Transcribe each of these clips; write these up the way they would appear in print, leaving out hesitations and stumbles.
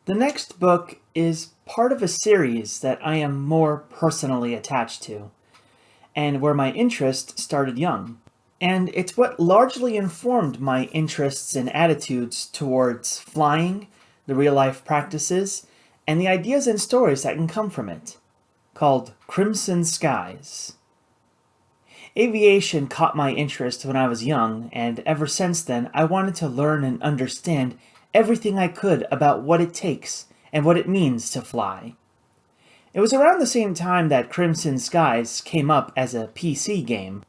The next book is part of a series that I am more personally attached to, and where my interest started young. And it's what largely informed my interests and attitudes towards flying, the real life practices, and the ideas and stories that can come from it, called Crimson Skies. Aviation caught my interest when I was young, and ever since then I wanted to learn and understand everything I could about what it takes and what it means to fly. It was around the same time that Crimson Skies came up as a PC game,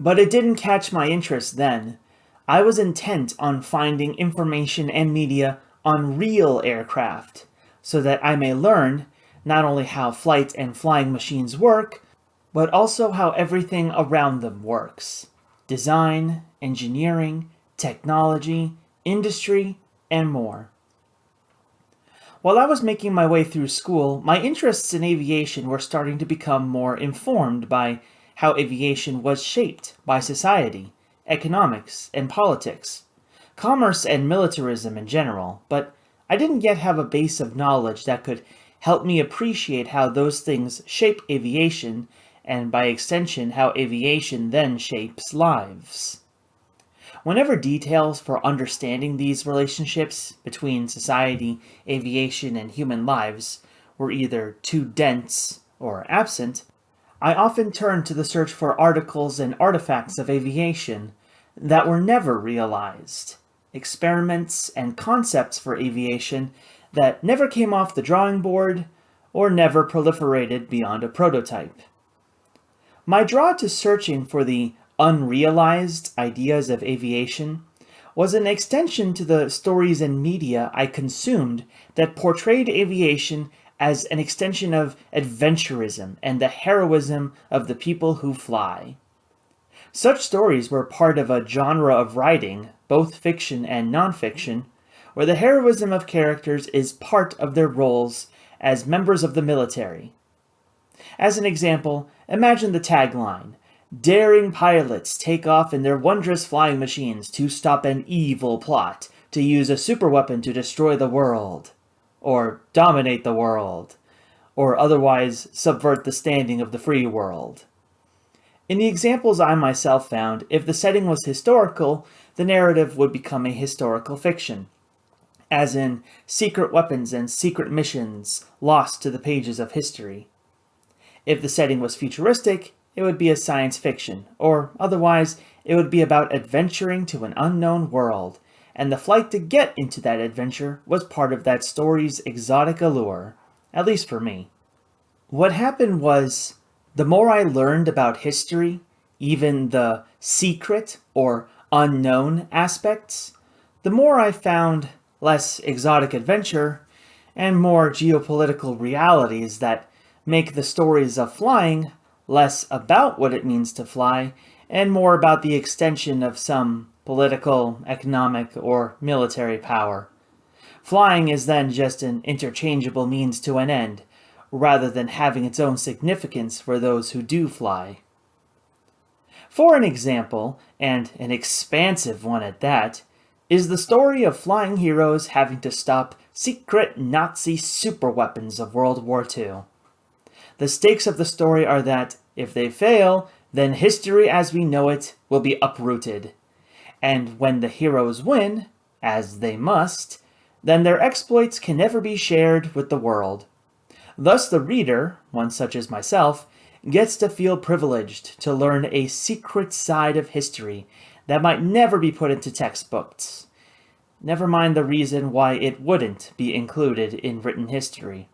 but it didn't catch my interest then. I was intent on finding information and media on real aircraft, so that I may learn not only how flight and flying machines work, but also how everything around them works. Design, engineering, technology, industry, and more. While I was making my way through school, my interests in aviation were starting to become more informed by how aviation was shaped by society, economics, and politics, commerce and militarism in general, but I didn't yet have a base of knowledge that could help me appreciate how those things shape aviation, and by extension, how aviation then shapes lives. Whenever details for understanding these relationships between society, aviation, and human lives were either too dense or absent, I often turned to the search for articles and artifacts of aviation that were never realized, experiments and concepts for aviation that never came off the drawing board or never proliferated beyond a prototype. My draw to searching for the unrealized ideas of aviation was an extension to the stories and media I consumed that portrayed aviation as an extension of adventurism and the heroism of the people who fly. Such stories were part of a genre of writing, both fiction and nonfiction, where the heroism of characters is part of their roles as members of the military. As an example, imagine the tagline, "Daring pilots take off in their wondrous flying machines to stop an evil plot, to use a superweapon to destroy the world, or dominate the world, or otherwise subvert the standing of the free world." In the examples I myself found, if the setting was historical, the narrative would become a historical fiction, as in secret weapons and secret missions lost to the pages of history. If the setting was futuristic, it would be a science fiction, or otherwise, it would be about adventuring to an unknown world, and the flight to get into that adventure was part of that story's exotic allure, at least for me. What happened was, the more I learned about history, even the secret or unknown aspects, the more I found less exotic adventure and more geopolitical realities that make the stories of flying less about what it means to fly and more about the extension of some political, economic, or military power. Flying is then just an interchangeable means to an end, rather than having its own significance for those who do fly. For an example, and an expansive one at that, is the story of flying heroes having to stop secret Nazi superweapons of World War II. The stakes of the story are that, if they fail, then history as we know it will be uprooted. And when the heroes win, as they must, then their exploits can never be shared with the world. Thus the reader, one such as myself, gets to feel privileged to learn a secret side of history that might never be put into textbooks. Never mind the reason why it wouldn't be included in written history.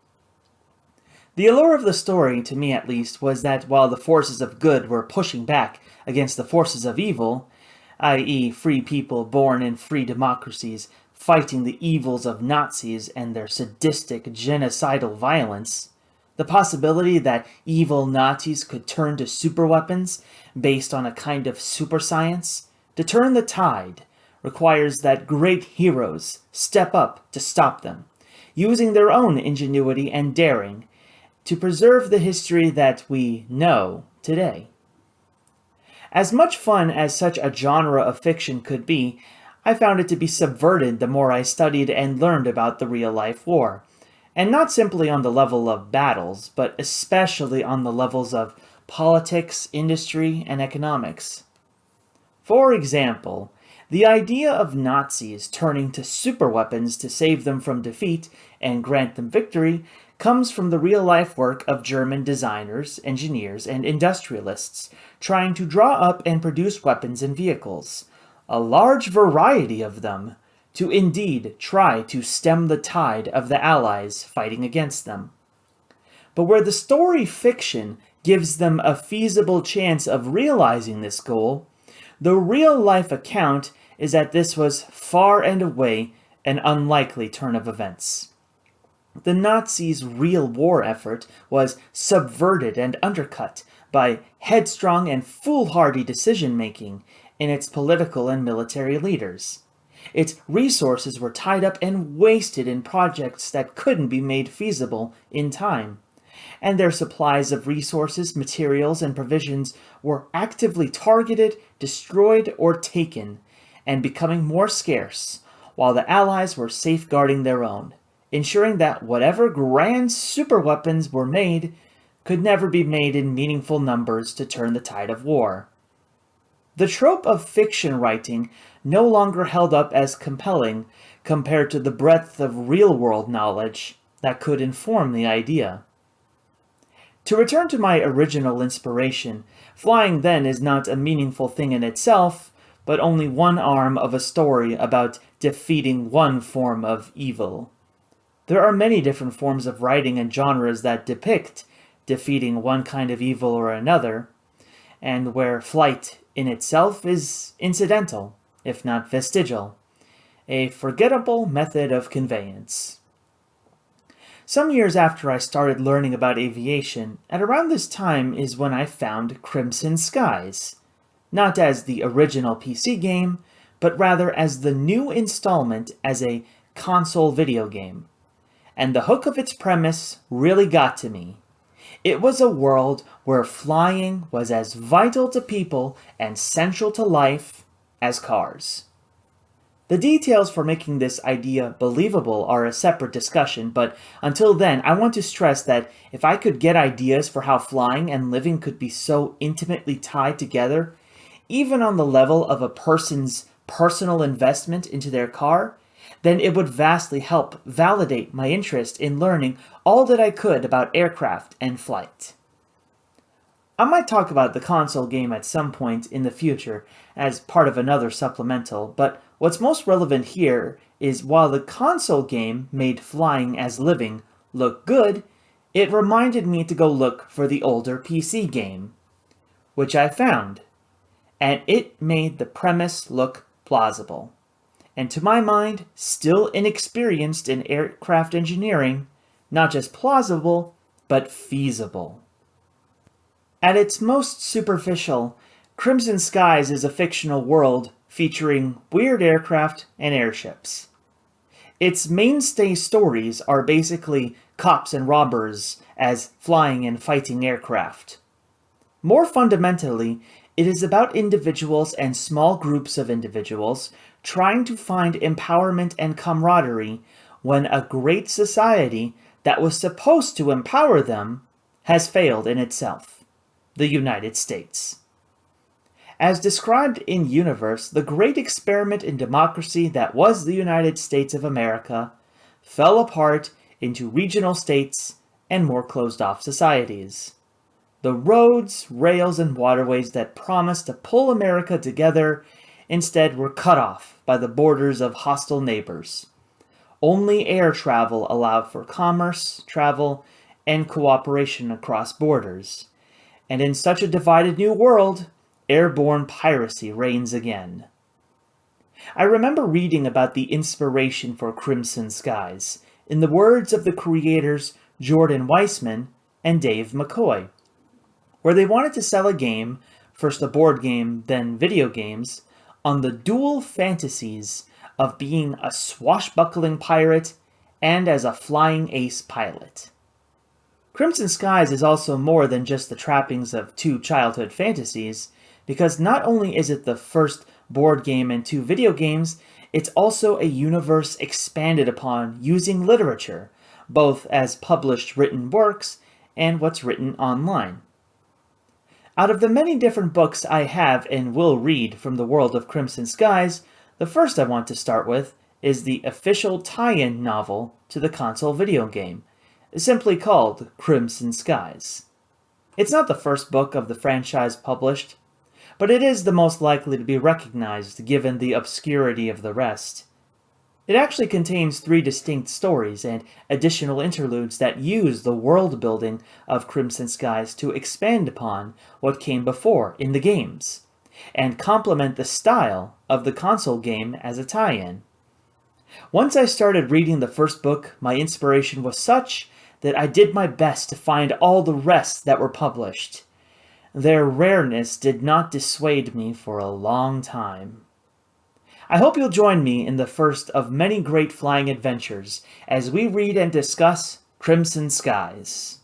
The allure of the story, to me at least, was that while the forces of good were pushing back against the forces of evil, i.e. free people born in free democracies fighting the evils of Nazis and their sadistic genocidal violence, the possibility that evil Nazis could turn to superweapons based on a kind of super science, to turn the tide, requires that great heroes step up to stop them, using their own ingenuity and daring to preserve the history that we know today. As much fun as such a genre of fiction could be, I found it to be subverted the more I studied and learned about the real-life war, and not simply on the level of battles, but especially on the levels of politics, industry, and economics. For example, the idea of Nazis turning to superweapons to save them from defeat and grant them victory comes from the real-life work of German designers, engineers, and industrialists trying to draw up and produce weapons and vehicles, a large variety of them, to indeed try to stem the tide of the Allies fighting against them. But where the story fiction gives them a feasible chance of realizing this goal, the real-life account is that this was far and away an unlikely turn of events. The Nazis' real war effort was subverted and undercut by headstrong and foolhardy decision-making in its political and military leaders. Its resources were tied up and wasted in projects that couldn't be made feasible in time, and their supplies of resources, materials, and provisions were actively targeted, destroyed, or taken, and becoming more scarce, while the Allies were safeguarding their own, ensuring that whatever grand superweapons were made could never be made in meaningful numbers to turn the tide of war. The trope of fiction writing no longer held up as compelling compared to the breadth of real-world knowledge that could inform the idea. To return to my original inspiration, flying then is not a meaningful thing in itself, but only one arm of a story about defeating one form of evil. There are many different forms of writing and genres that depict defeating one kind of evil or another, and where flight in itself is incidental, if not vestigial, a forgettable method of conveyance. Some years after I started learning about aviation, at around this time is when I found Crimson Skies, not as the original PC game, but rather as the new installment as a console video game. And the hook of its premise really got to me. It was a world where flying was as vital to people and central to life as cars. The details for making this idea believable are a separate discussion, but until then, I want to stress that if I could get ideas for how flying and living could be so intimately tied together, even on the level of a person's personal investment into their car, then it would vastly help validate my interest in learning all that I could about aircraft and flight. I might talk about the console game at some point in the future as part of another supplemental, but what's most relevant here is while the console game made flying as living look good, it reminded me to go look for the older PC game, which I found, and it made the premise look plausible. And to my mind, still inexperienced in aircraft engineering, not just plausible, but feasible. At its most superficial, Crimson Skies is a fictional world featuring weird aircraft and airships. Its mainstay stories are basically cops and robbers as flying and fighting aircraft. More fundamentally, it is about individuals and small groups of individuals trying to find empowerment and camaraderie when a great society that was supposed to empower them has failed in itself, the United States. As described in Universe, the great experiment in democracy that was the United States of America fell apart into regional states and more closed-off societies. The roads, rails, and waterways that promised to pull America together instead were cut off by the borders of hostile neighbors. Only air travel allowed for commerce, travel, and cooperation across borders. And in such a divided new world, airborne piracy reigns again. I remember reading about the inspiration for Crimson Skies in the words of the creators Jordan Weissman and Dave McCoy, where they wanted to sell a game, first a board game, then video games, on the dual fantasies of being a swashbuckling pirate and as a flying ace pilot. Crimson Skies is also more than just the trappings of two childhood fantasies, because not only is it the first board game and two video games, It's also a universe expanded upon using literature, both as published written works and what's written online. Out of the many different books I have and will read from the world of Crimson Skies, the first I want to start with is the official tie-in novel to the console video game, simply called Crimson Skies. It's not the first book of the franchise published, but it is the most likely to be recognized given the obscurity of the rest. It actually contains 3 distinct stories and additional interludes that use the world building of Crimson Skies to expand upon what came before in the games, and complement the style of the console game as a tie-in. Once I started reading the first book, my inspiration was such that I did my best to find all the rest that were published. Their rareness did not dissuade me for a long time. I hope you'll join me in the first of many great flying adventures as we read and discuss Crimson Skies.